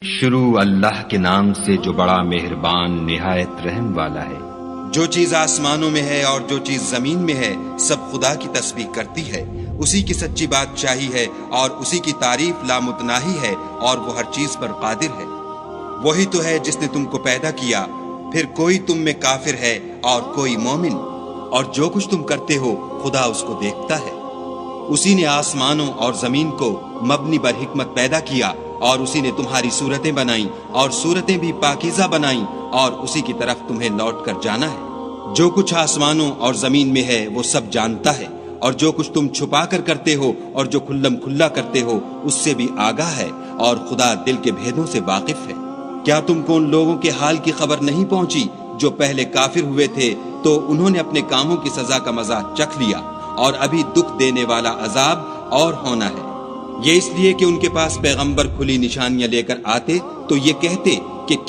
شروع اللہ کے نام سے جو بڑا مہربان نہایت رحم والا ہے۔ جو چیز آسمانوں میں ہے اور جو چیز زمین میں ہے سب خدا کی تسبیح کرتی ہے، اسی کی سچی بادشاہی ہے اور اسی کی تعریف لامتناہی ہے اور وہ ہر چیز پر قادر ہے۔ وہی تو ہے جس نے تم کو پیدا کیا، پھر کوئی تم میں کافر ہے اور کوئی مومن، اور جو کچھ تم کرتے ہو خدا اس کو دیکھتا ہے۔ اسی نے آسمانوں اور زمین کو مبنی بر حکمت پیدا کیا، اور اسی نے تمہاری صورتیں بنائیں اور صورتیں بھی پاکیزہ بنائیں، اور اسی کی طرف تمہیں لوٹ کر جانا ہے۔ جو کچھ آسمانوں اور زمین میں ہے وہ سب جانتا ہے، اور جو کچھ تم چھپا کر کرتے ہو اور جو کھلم کھلا کرتے ہو اس سے بھی آگاہ ہے، اور خدا دل کے بھیدوں سے واقف ہے۔ کیا تم کو ان لوگوں کے حال کی خبر نہیں پہنچی جو پہلے کافر ہوئے تھے تو انہوں نے اپنے کاموں کی سزا کا مزہ چکھ لیا، اور ابھی دکھ دینے والا عذاب اور ہونا ہے۔ یہ اس لیے کہ ان کے پاس پیغمبر کھلی نشانیاں لے کر آتے تو یہ کہتے کہ کیا